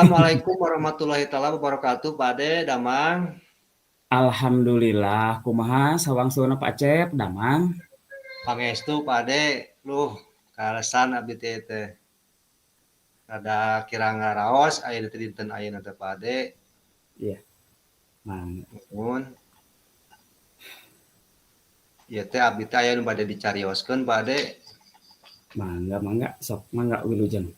Assalamualaikum warahmatullahi taala wabarakatuh, Pade, Damang. Alhamdulillah, kumaha sawangsulna Pak Acep, damang. Pangestu, Pade. Luh, kalesan abdi teh. Rada kirang ngaraos aya teh dinten ayeuna teh, Pade. Iya, mangga. Nuhun. Ieu teh abdi teh aya nu bade dicarioskeun, Pade. Mangga, sok mangga wilujeng.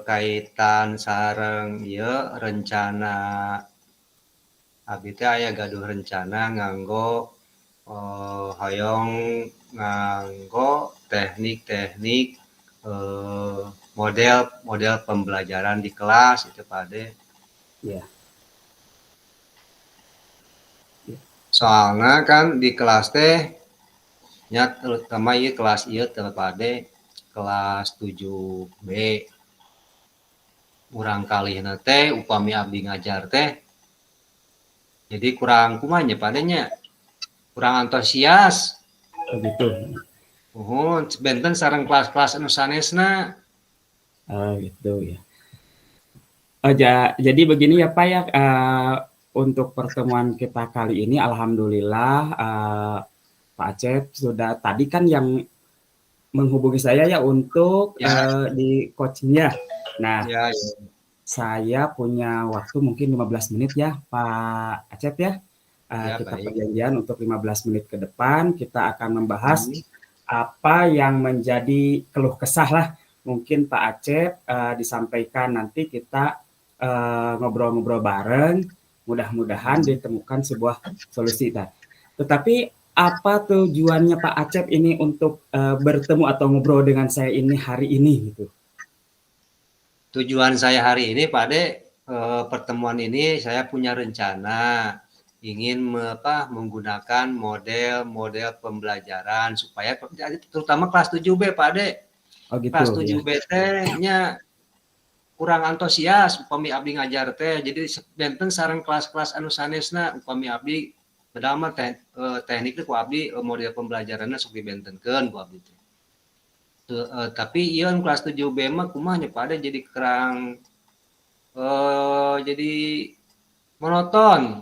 Kaitan sareng ieu rencana abdi teh aya gaduh rencana nganggo hoyong nganggo teknik-teknik model pembelajaran di kelas itu Pade. Iya, iya. Soalnya kan di kelas teh nya terutama ieu kelas ieu teh Pade kelas 7B. Urang kalihna teh upami abdi ngajar teh jadi kurang kumaha nya Pade nya? Kurang antusias. Oh gitu. Benten sareng kelas-kelas anu sanesna. Oh gitu ya. Oh, jadi begini ya Pak ya, untuk pertemuan kita kali ini alhamdulillah, Pak Acep sudah tadi kan yang menghubungi saya ya untuk, Ya, di coaching-nya. Nah, ya, ya. saya punya waktu mungkin 15 menit ya Pak Acep ya. Ya, Kita baik. perjanjian untuk 15 menit ke depan, kita akan membahas Hmm. apa yang menjadi keluh kesah lah. Mungkin Pak Acep disampaikan nanti kita ngobrol-ngobrol bareng, mudah-mudahan ditemukan sebuah solusi. Nah, tetapi apa tujuannya Pak Acep ini untuk bertemu atau ngobrol dengan saya ini hari ini gitu? Tujuan saya hari ini, Pak Ade, pertemuan ini saya punya rencana ingin menggunakan model-model pembelajaran supaya terutama kelas 7B, Pak Ade. Oh gitu Kelas ya. 7B teh-nya kurang antusias upami abdi ngajar teh. Jadi benten sareng kelas-kelas anu sanesna upami abdi padahal mah teknik ku abdi model pembelajaranna sok dibentenkeun ku abdi teh. Tapi ieu kelas 7B mah kumaha nya Pak Ade jadi kerang jadi monoton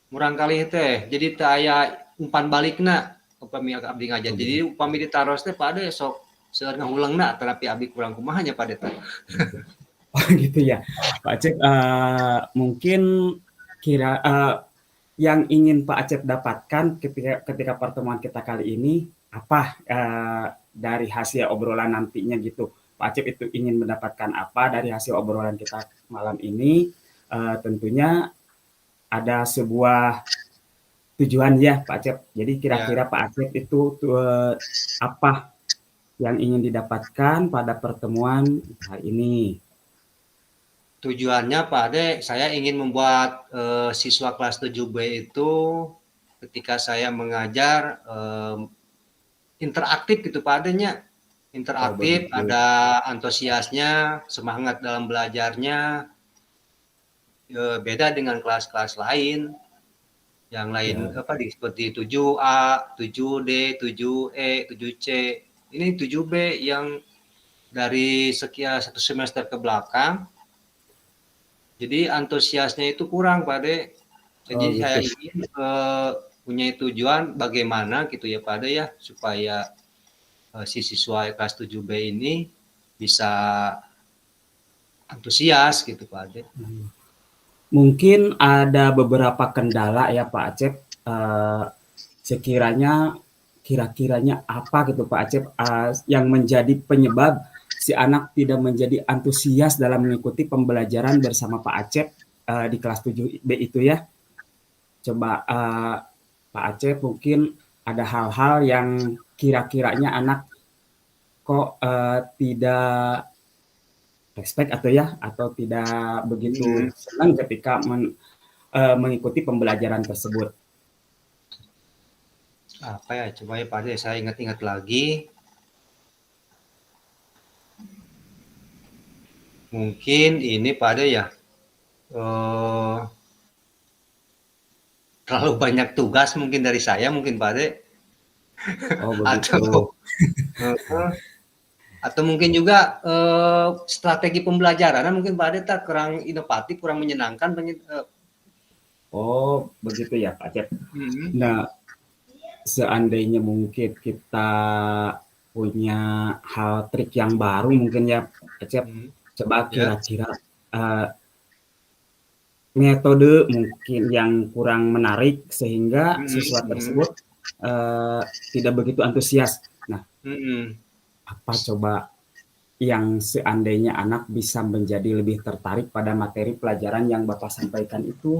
murang kali teh jadi teu aya umpan balikna upami abdi ngajar Oh jadi gitu. upami ditaros teh Pak Ade sok seueur ngahuleungna terapi abdi kurang kumaha nya Pak Ade teh. Oh gitu ya. Pak Acep mungkin kira yang ingin Pak Acep dapatkan ketika pertemuan kita kali ini apa dari hasil obrolan nantinya gitu. Pak Acep itu ingin mendapatkan apa dari hasil obrolan kita malam ini? Tentunya ada sebuah tujuan ya Pak Acep. Jadi Ya, kira-kira Pak Acep itu apa yang ingin didapatkan pada pertemuan hari ini? tujuannya Pak Ade saya ingin membuat siswa kelas 7B itu ketika saya mengajar interaktif gitu Pak Ade-nya. Oh Interaktif, begitu. ada antusiasnya, semangat dalam belajarnya, beda dengan kelas-kelas lain. Yang lain Ya, apa seperti 7A, 7D, 7E, 7C. Ini 7B yang dari sekian satu semester ke belakang jadi antusiasnya itu kurang Pak De. Jadi oh saya gitu. ingin punya tujuan bagaimana gitu ya Pak De ya supaya si siswa kelas 7B ini bisa antusias gitu Pak De. Mungkin ada beberapa kendala ya Pak Acep. Eh, sekiranya kira-kiranya apa gitu Pak Acep yang menjadi penyebab si anak tidak menjadi antusias dalam mengikuti pembelajaran bersama Pak Acep di kelas 7B itu ya. Coba Pak Acep mungkin ada hal-hal yang kira-kiranya anak kok tidak respect atau ya atau tidak begitu Hmm, senang ketika mengikuti pembelajaran tersebut. apa ya coba ya Pak De saya ingat-ingat lagi. Mungkin ini Pak De ya eh, terlalu banyak tugas mungkin dari saya mungkin Pak De Oh begitu. atau Atau mungkin juga strategi pembelajaran mungkin Pak Ade tak kurang inovatif, kurang menyenangkan. Oh, begitu ya Pak Acep. Hmm, Nah, seandainya mungkin kita punya hal trik yang baru mungkin ya Pak Acep, hmm, coba ya. kira-kira metode mungkin yang kurang menarik sehingga Hmm, siswa hmm, tersebut tidak begitu antusias. Nah, hmm. apa coba yang seandainya anak bisa menjadi lebih tertarik pada materi pelajaran yang Bapak sampaikan itu?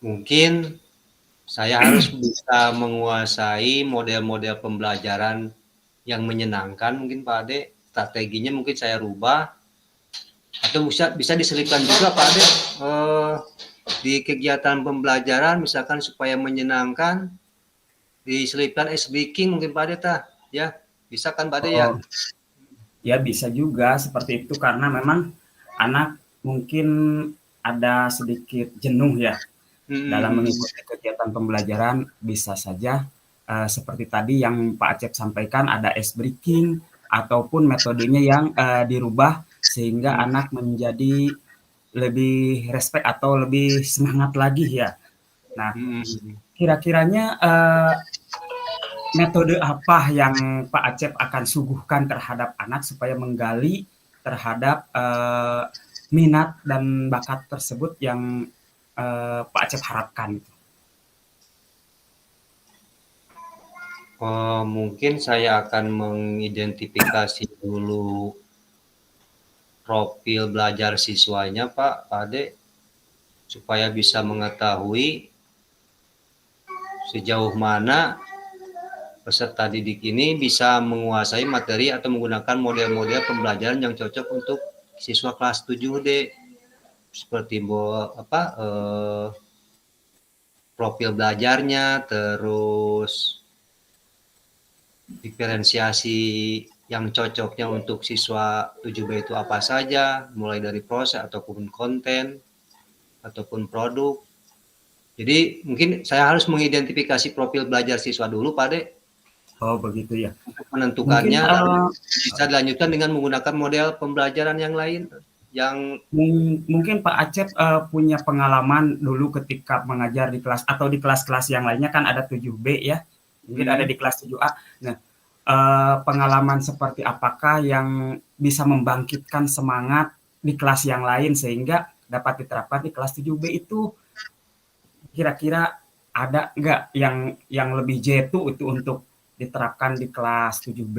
Mungkin saya harus bisa menguasai model-model pembelajaran yang menyenangkan mungkin Pak Ade. Strateginya mungkin saya rubah atau bisa diselipkan juga Pak Ade di kegiatan pembelajaran misalkan supaya menyenangkan diselipkan ice breaking mungkin Pak Ade ya bisa kan Pak Ade ya. Oh, ya bisa juga seperti itu karena memang anak mungkin ada sedikit jenuh ya dalam Hmm, mengikuti kegiatan pembelajaran bisa saja seperti tadi yang Pak Acep sampaikan ada ice breaking ataupun metodenya yang dirubah sehingga hmm, anak menjadi lebih respect atau lebih semangat lagi ya. Nah, hmm. kira-kiranya metode apa yang Pak Acep akan suguhkan terhadap anak supaya menggali terhadap minat dan bakat tersebut yang Pak Acep harapkan? Mungkin saya akan mengidentifikasi dulu profil belajar siswanya Pak Ade supaya bisa mengetahui sejauh mana peserta didik ini bisa menguasai materi atau menggunakan model-model pembelajaran yang cocok untuk siswa kelas 7D seperti profil belajarnya, terus diferensiasi yang cocoknya untuk siswa 7B itu apa saja, mulai dari proses ataupun konten ataupun produk. Jadi mungkin saya harus mengidentifikasi profil belajar siswa dulu, Pak De, Oh begitu ya. untuk Mungkin menentukannya, lalu bisa dilanjutkan dengan menggunakan model pembelajaran yang lain, yang mungkin Pak Acep punya pengalaman dulu ketika mengajar di kelas atau di kelas-kelas yang lainnya kan ada 7B ya, mungkin ada hmm, di kelas 7A. Nah, pengalaman seperti apakah yang bisa membangkitkan semangat di kelas yang lain sehingga dapat diterapkan di kelas 7B itu kira-kira ada nggak yang lebih jitu itu untuk diterapkan di kelas 7B?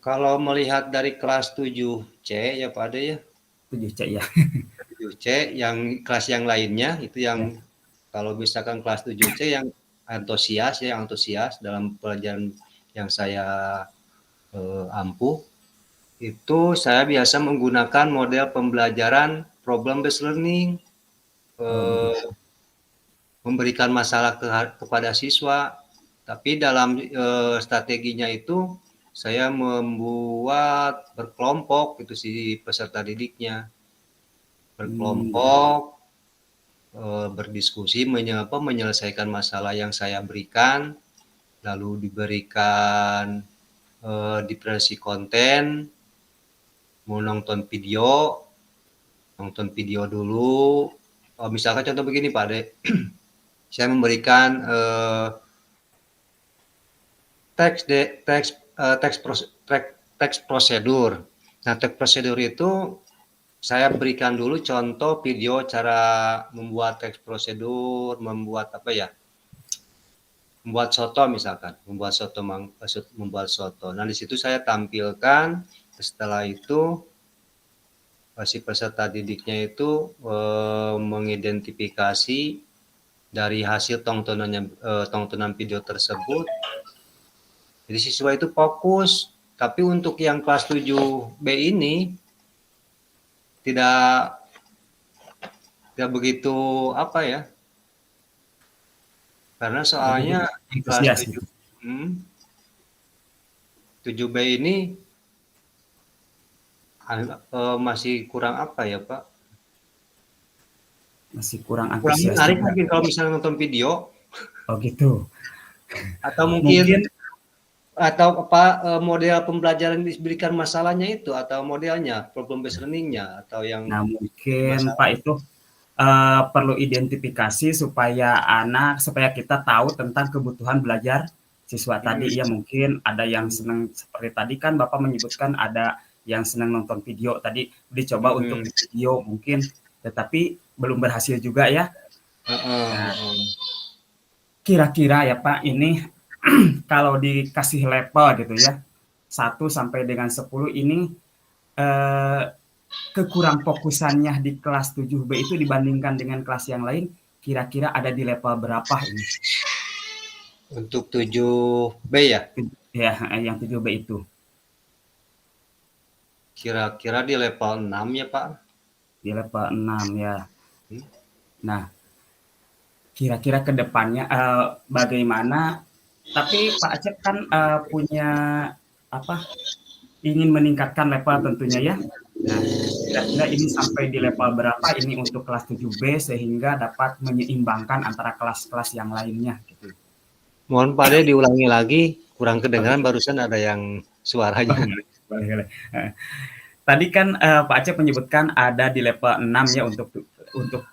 kalau melihat dari kelas 7C ya Pak De ya, 7C ya. 7C yang kelas yang lainnya itu yang Ya. kalau misalkan kelas 7C yang antusias ya, yang antusias dalam pelajaran yang saya ampuh, itu saya biasa menggunakan model pembelajaran problem based learning, Oh eh, begitu. memberikan masalah kepada siswa, tapi dalam strateginya itu saya membuat berkelompok itu si peserta didiknya, Begitu. berkelompok berdiskusi menyelesaikan masalah yang saya berikan, lalu diberikan diferensi konten, mau nonton video dulu. Misalkan contoh begini Pak De, saya memberikan teks de, teks teks, teks prosedur. Nah, teks prosedur itu saya berikan dulu contoh video cara membuat teks prosedur, membuat apa ya? Membuat soto misalkan, membuat soto. Nah, di situ saya tampilkan setelah itu si peserta didiknya itu mengidentifikasi dari hasil tontonan video tersebut. Jadi siswa itu fokus. Tapi untuk yang kelas 7B ini tidak tidak begitu apa ya? Karena Nggak soalnya begitu di kelas antusias 7 gitu. 7B ini masih kurang apa ya, Pak? Masih kurang Kurang antusias menarik juga. mungkin kalau misalnya nonton video. Oh gitu. Atau mungkin Mungkin atau apa model pembelajaran yang diberikan masalahnya itu atau modelnya problem based learning-nya atau yang nah mungkin Pak masalah. itu perlu identifikasi supaya kita tahu tentang kebutuhan belajar siswa tadi ya, mungkin ada yang senang seperti tadi kan Bapak menyebutkan ada yang senang nonton video tadi, dicoba untuk Mhm. di video mungkin, tetapi belum berhasil juga ya. Heeh, Nah, heeh. kira-kira ya Pak ini kalau dikasih level gitu ya, 1 sampai dengan 10 ini eh, kekurang fokusannya di kelas 7B itu dibandingkan dengan kelas yang lain, kira-kira ada di level berapa ini? Untuk 7B ya, Ya, yang 7B itu. kira-kira di level 6 ya, Pak. Di level 6 ya. Hmm. Nah, kira-kira ke depannya bagaimana? Tapi Pak Acep kan punya apa? Ingin meningkatkan level tentunya ya. Nah, kira-kira ini sampai di level berapa ini untuk kelas 7B sehingga dapat menyeimbangkan antara kelas-kelas yang lainnya gitu. Mohon Pak De diulangi lagi, kurang Oh kedengaran gitu. barusan ada yang suaranya. Boleh, boleh, boleh. Tadi kan Pak Acep menyebutkan ada di level 6 ya untuk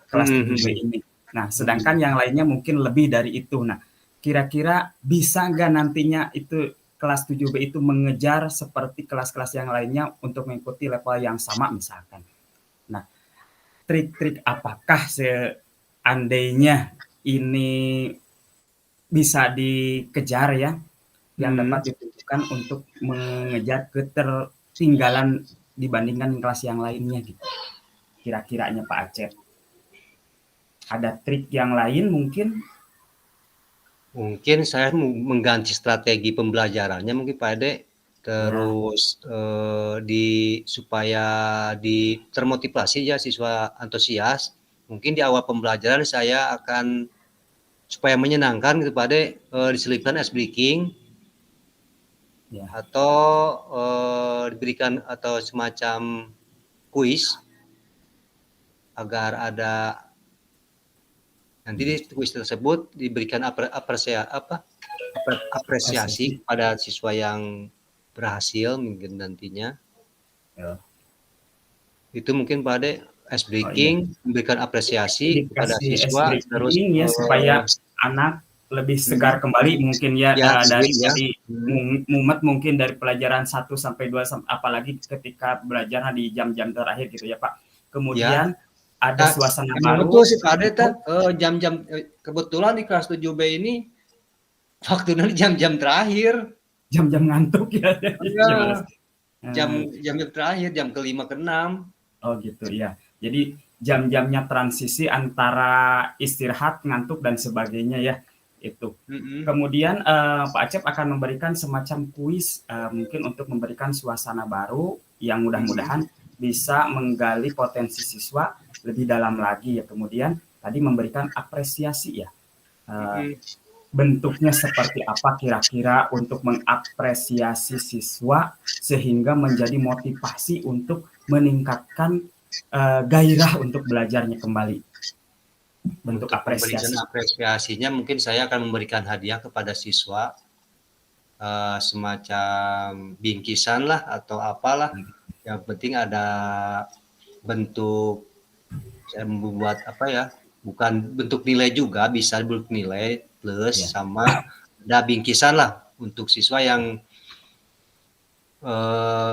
kelas Mhm, 7B mhm, ini. Nah, sedangkan mhm. yang lainnya mungkin lebih dari itu. Nah, kira-kira bisa nggak nantinya itu kelas 7B itu mengejar seperti kelas-kelas yang lainnya untuk mengikuti level yang sama misalkan. Nah, trik-trik apakah seandainya ini bisa dikejar ya, yang Mhm. dapat ditunjukkan untuk mengejar ketertinggalan dibandingkan kelas yang lainnya gitu. Kira-kiranya Pak Acep. Ada trik yang lain mungkin? Mungkin saya mengganti strategi pembelajarannya mungkin Pak De, Ya, terus di supaya termotivasi ya siswa antusias. Mungkin di awal pembelajaran saya akan supaya menyenangkan gitu Pak De, diselipkan ice breaking ya, atau diberikan atau semacam kuis agar ada nanti di kuis tersebut diberikan apresiasi apresiasi. kepada siswa yang berhasil mungkin nantinya. Ya. Itu mungkin Pak Ade ice Oh iya, breaking, memberikan apresiasi kepada dikasih es siswa terus breaking ya supaya anak lebih segar mhm, kembali mungkin ya ya dari mungkin ya, tadi mhm, mumet mungkin dari pelajaran 1 sampai 2 apalagi ketika belajar di jam-jam terakhir gitu ya Pak. ya. Kemudian ada Nah, suasana emang baru betul sih Pak Ade untuk jam-jam kebetulan di kelas 7B ini waktunya di jam-jam terakhir. jam-jam ngantuk ya. Iya, Gimana? jam Eh, jam terakhir, jam ke-5 ke-6. Oh gitu ya. Jadi jam-jamnya transisi antara istirahat, ngantuk dan sebagainya ya itu. Mhm, Kemudian Pak Acep akan memberikan semacam kuis mungkin untuk memberikan suasana baru yang mhm, mudah-mudahan bisa menggali potensi siswa lebih dalam lagi ya. Kemudian tadi memberikan apresiasi ya. Eh, mhm. Bentuknya seperti apa kira-kira untuk mengapresiasi siswa sehingga menjadi motivasi untuk meningkatkan gairah untuk belajarnya kembali. Bentuk Untuk memberikan apresiasi. apresiasinya mungkin saya akan memberikan hadiah kepada siswa, semacam bingkisan lah atau apalah, yang penting ada bentuk saya membuat apa ya, bukan bentuk nilai juga, bisa bentuk nilai plus Ya, sama ada bingkisan lah untuk siswa yang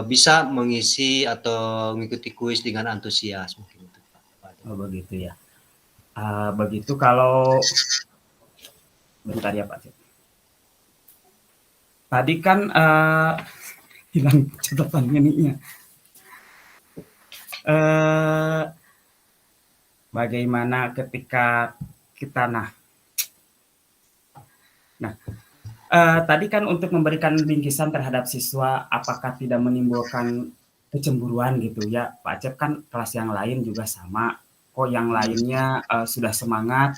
bisa mengisi atau mengikuti kuis dengan antusias mungkin itu Pak. oh begitu ya. Begitu kalau bentar ya Pak. Tadi kan hilang catatannya nih ya. Uh, Bagaimana ketika kita nah tadi kan untuk memberikan bingkisan terhadap siswa, apakah tidak menimbulkan kecemburuan gitu ya? Pak Acep kan kelas yang lain juga sama. Kok yang lainnya sudah semangat,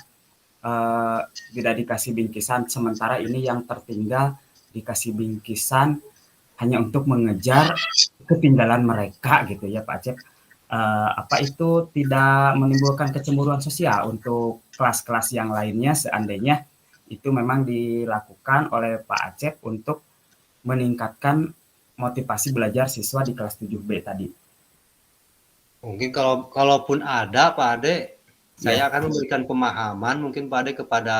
uh, tidak dikasih bingkisan, sementara ini yang tertinggal dikasih bingkisan hanya untuk mengejar ketinggalan mereka gitu ya Pak Acep. Apa itu tidak menimbulkan kecemburuan sosial untuk kelas-kelas yang lainnya seandainya itu memang dilakukan oleh Pak Acep untuk meningkatkan motivasi belajar siswa di kelas 7B tadi? Mungkin kalaupun ada Pak Ade, Ya, saya akan memberikan pemahaman mungkin Pak Ade kepada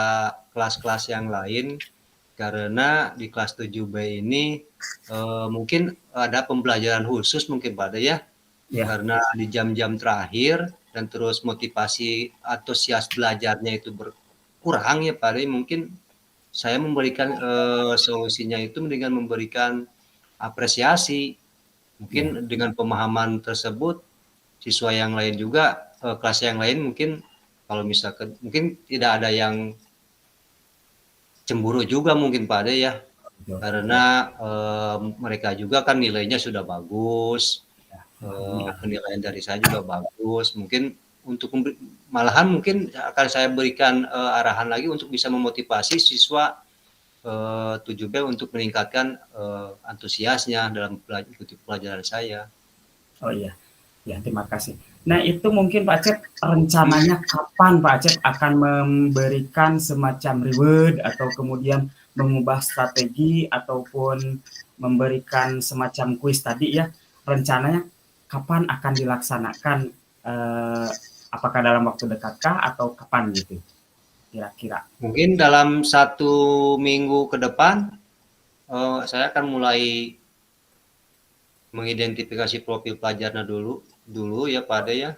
kelas-kelas yang lain, karena di kelas 7B ini mungkin ada pembelajaran khusus mungkin Pak Ade ya, ya, karena di jam-jam terakhir dan terus motivasi antusias belajarnya itu berkurang ya Pak Ade, mungkin saya memberikan solusinya itu dengan memberikan apresiasi. ya. Mungkin dengan pemahaman tersebut siswa yang lain juga, kelas yang lain mungkin kalau misalkan mungkin tidak ada yang cemburu juga mungkin Pak Ade ya, Betul. Ya, karena mereka juga kan nilainya sudah bagus, ya. Ini penilaian dari saya juga bagus, mungkin untuk malahan mungkin akan saya berikan arahan lagi untuk bisa memotivasi siswa 7B untuk meningkatkan antusiasnya dalam ikuti pelajaran saya. oh iya, ya terima kasih. Nah itu mungkin Pak Acep rencananya kapan Pak Acep akan memberikan semacam reward atau kemudian mengubah strategi ataupun memberikan semacam kuis tadi ya, rencananya kapan akan dilaksanakan, eh, apakah dalam waktu dekatkah atau kapan gitu kira-kira? Mungkin dalam 1 minggu ke depan saya akan mulai mengidentifikasi profil pelajarnya dulu ya Pak Ade ya.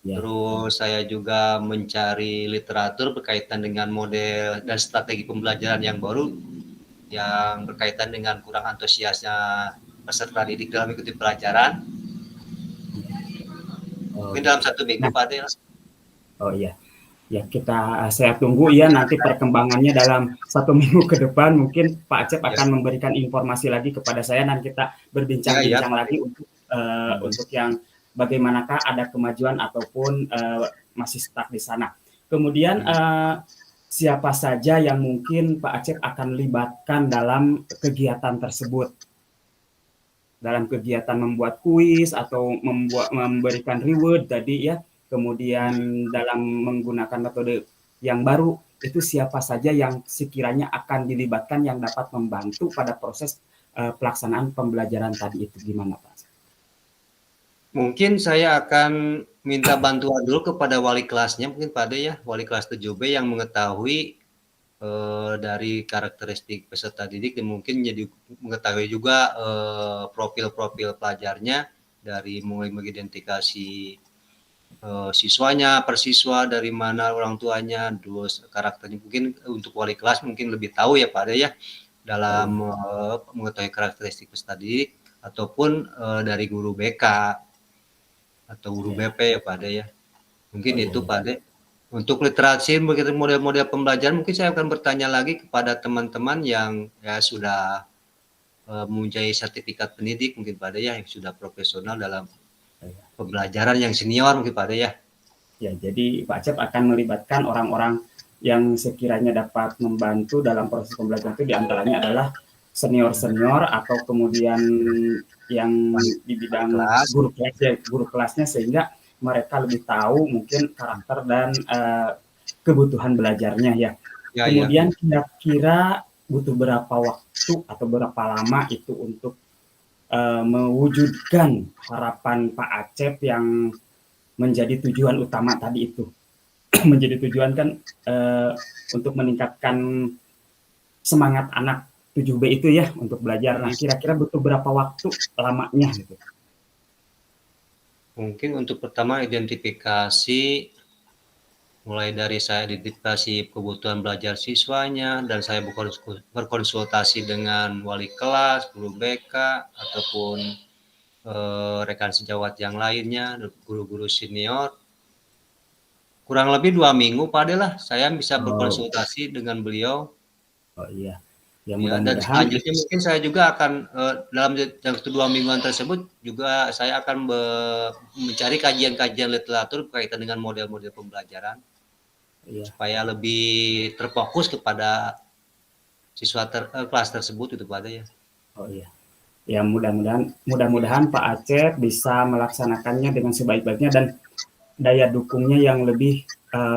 Ya, Terus saya juga mencari literatur berkaitan dengan model dan strategi pembelajaran yang baru yang berkaitan dengan kurang antusiasnya peserta didik dalam mengikuti pelajaran. oh Mungkin dalam gitu. 1 minggu Nah, Pak Ade. oh iya. Ya, saya tunggu ya nanti perkembangannya dalam 1 minggu ke depan. Mungkin Pak Acep Ya, akan memberikan informasi lagi kepada saya dan kita ya, ya. berbincang-bincang lagi untuk yang bagaimanakah ada kemajuan ataupun masih stuck di sana. Kemudian siapa saja yang mungkin Pak Acep akan libatkan dalam kegiatan tersebut? Dalam kegiatan membuat kuis atau memberikan reward tadi ya, kemudian dalam menggunakan metode yang baru, itu siapa saja yang sekiranya akan dilibatkan yang dapat membantu pada proses pelaksanaan pembelajaran tadi itu, gimana Pak? Mungkin saya akan minta bantuan dulu kepada wali kelasnya, mungkin Pak Ade ya, wali kelas 7B yang mengetahui dari karakteristik peserta didik dan mungkin jadi mengetahui juga profil-profil pelajarnya dari mulai mengidentifikasi siswanya, persiswa, dari mana orang tuanya, terus karakternya. Mungkin untuk wali kelas mungkin lebih tahu ya Pak Ade ya dalam mengetahui karakteristik peserta didik ataupun dari guru BK atau guru BP ya Pak Ade ya. Mungkin itu Pak Ade. Untuk literasi begitu model-model pembelajaran mungkin saya akan bertanya lagi kepada teman-teman yang ya sudah mempunyai sertifikat pendidik mungkin Pak Ade ya, yang sudah profesional dalam pembelajaran yang senior mungkin Pak Ade ya. Ya, jadi Pak Acep akan melibatkan orang-orang yang sekiranya dapat membantu dalam proses pembelajaran itu diantaranya adalah senior-senior atau kemudian yang di bidang Kelas. guru kelasnya sehingga mereka lebih tahu mungkin karakter dan kebutuhan belajarnya ya. Ya, Kemudian kira-kira butuh berapa waktu atau berapa lama itu untuk mewujudkan harapan Pak Acep yang menjadi tujuan utama tadi itu. Menjadi tujuan kan untuk meningkatkan semangat anak 7B itu ya untuk belajar. Nah, kira-kira butuh berapa waktu lamanya gitu? Mungkin untuk pertama identifikasi mulai dari saya identifikasi kebutuhan belajar siswanya dan saya berkonsultasi dengan wali kelas, guru BK ataupun rekan sejawat yang lainnya, guru-guru senior. Kurang lebih 2 minggu Pak Ade lah saya bisa berkonsultasi dengan beliau. Oh iya. Ya, Ya, dan mudah-mudahan selanjutnya mungkin saya juga akan dalam waktu 2 mingguan tersebut juga saya akan mencari kajian-kajian literatur berkaitan dengan model-model pembelajaran supaya lebih terfokus kepada siswa kelas tersebut itu Pak Ade ya. Oh iya. Ya, mudah-mudahan Pak Acep bisa melaksanakannya dengan sebaik-baiknya dan daya dukungnya yang lebih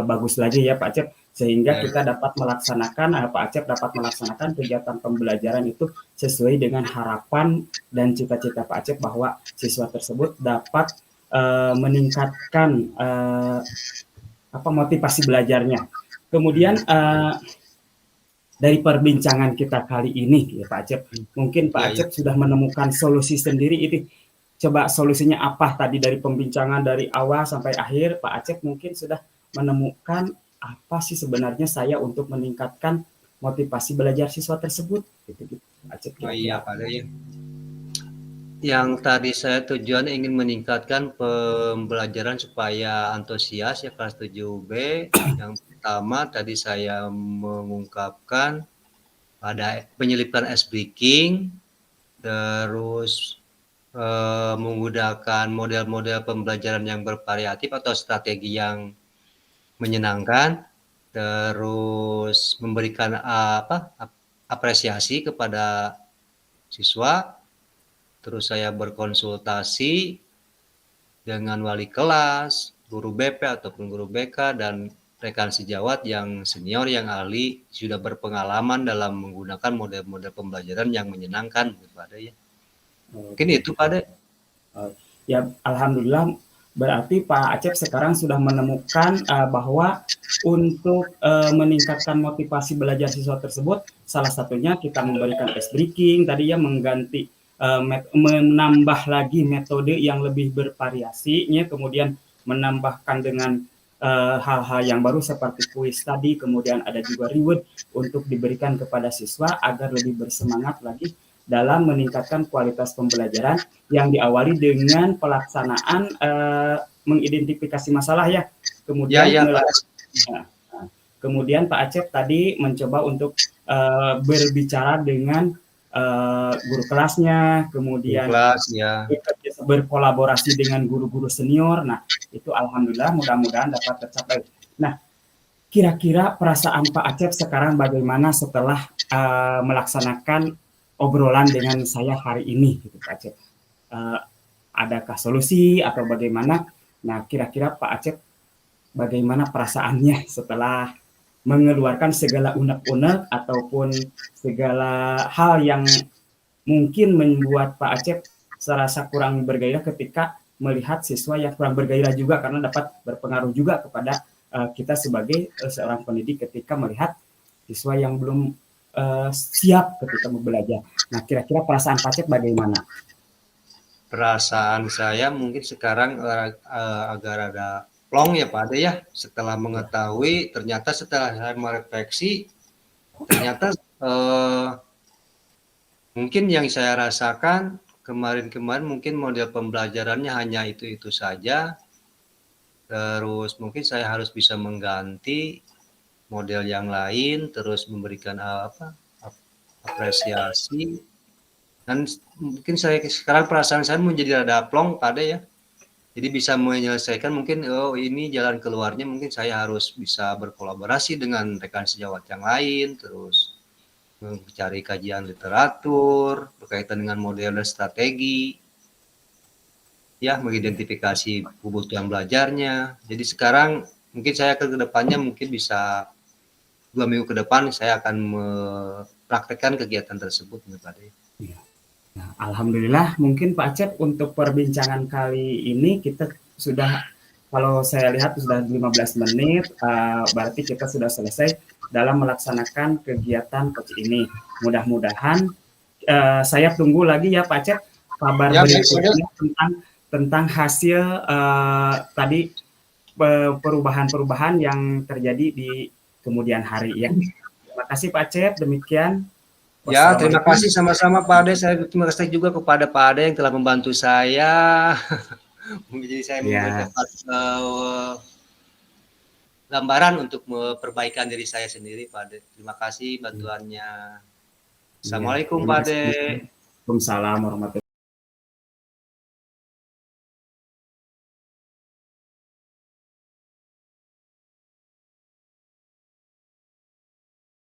bagus lagi ya Pak Acep. sehingga Ya, kita dapat melaksanakan Pak Acep dapat melaksanakan kegiatan pembelajaran itu sesuai dengan harapan dan cita-cita Pak Acep bahwa siswa tersebut dapat meningkatkan motivasi belajarnya. Kemudian dari perbincangan kita kali ini, ya Pak Acep, mungkin Pak ya, ya. Acep sudah menemukan solusi sendiri ini. Coba solusinya apa tadi dari pembincangan dari awal sampai akhir, Pak Acep mungkin sudah menemukan apa sih sebenarnya saya untuk meningkatkan motivasi belajar siswa tersebut, gitu, Pak Acep Oh iya, kira-kira. Pak De. Yang tadi saya tujuan ingin meningkatkan pembelajaran supaya antusias ya kelas 7B. Yang pertama tadi saya mengungkapkan ada penyelipkan ice breaking, terus menggunakan model-model pembelajaran yang bervariatif atau strategi yang menyenangkan, terus memberikan apresiasi kepada siswa, terus saya berkonsultasi dengan wali kelas, guru BP ataupun guru BK dan rekan sejawat yang senior yang ahli sudah berpengalaman dalam menggunakan model-model pembelajaran yang menyenangkan, Pak De, ya. Mungkin Oke. itu, Pak De. Ya, alhamdulillah berarti Pak Acep sekarang sudah menemukan bahwa untuk meningkatkan motivasi belajar siswa tersebut, salah satunya kita memberikan ice breaking, tadi ya mengganti menambah lagi metode yang lebih bervariasi, kemudian menambahkan dengan hal-hal yang baru seperti kuis tadi, kemudian ada juga reward untuk diberikan kepada siswa agar lebih bersemangat lagi dalam meningkatkan kualitas pembelajaran yang diawali dengan pelaksanaan mengidentifikasi masalah ya, Ya, kemudian ya, Pak. kemudian Pak Acep tadi mencoba untuk berbicara dengan guru kelasnya, kemudian Kelas, ya. berkolaborasi dengan guru-guru senior. Nah, itu alhamdulillah mudah-mudahan dapat tercapai. Nah, kira-kira perasaan Pak Acep sekarang bagaimana setelah melaksanakan obrolan dengan saya hari ini, gitu Pak Acep? Adakah solusi atau bagaimana? Nah, kira-kira Pak Acep bagaimana perasaannya setelah mengeluarkan segala unek-unek ataupun segala hal yang mungkin membuat Pak Acep serasa kurang bergairah ketika melihat siswa yang kurang bergairah juga karena dapat berpengaruh juga kepada kita sebagai seorang pendidik ketika melihat siswa yang belum siap ketika belajar. Nah, kira-kira perasaan Pak Acep bagaimana? Perasaan saya mungkin sekarang agak ada plong ya Pak De ya, setelah mengetahui ternyata setelah saya merefleksi ternyata mungkin yang saya rasakan kemarin-kemarin mungkin model pembelajarannya hanya itu-itu saja, terus mungkin saya harus bisa mengganti model yang lain, terus memberikan apresiasi, dan mungkin saya sekarang perasaan saya menjadi rada plong Pak De ya. Jadi bisa menyelesaikan mungkin ini jalan keluarnya mungkin saya harus bisa berkolaborasi dengan rekan sejawat yang lain, terus mencari kajian literatur berkaitan dengan model dan strategi, ya mengidentifikasi kebutuhan belajarnya. Jadi sekarang mungkin saya ke depannya mungkin bisa 2 minggu ke depan saya akan mempraktekkan kegiatan tersebut, Pak De. Nah, alhamdulillah mungkin Pak Acep untuk perbincangan kali ini kita sudah, kalau saya lihat sudah 15 menit, berarti kita sudah selesai dalam melaksanakan kegiatan coach ini. Mudah-mudahan saya tunggu lagi ya Pak Acep kabar Ya, berikutnya tentang hasil tadi perubahan-perubahan yang terjadi di kemudian hari ya. Terima kasih Pak Acep, demikian. Ya, terima kasih sama-sama Pak Ade. Saya terima kasih juga kepada Pak Ade yang telah membantu saya. Jadi saya mendapat gambaran untuk perbaikan diri saya sendiri, Pak Ade. Terima kasih bantuannya. Assalamualaikum, Pak Ade. Waalaikumsalam warahmatullahi wabarakatuh.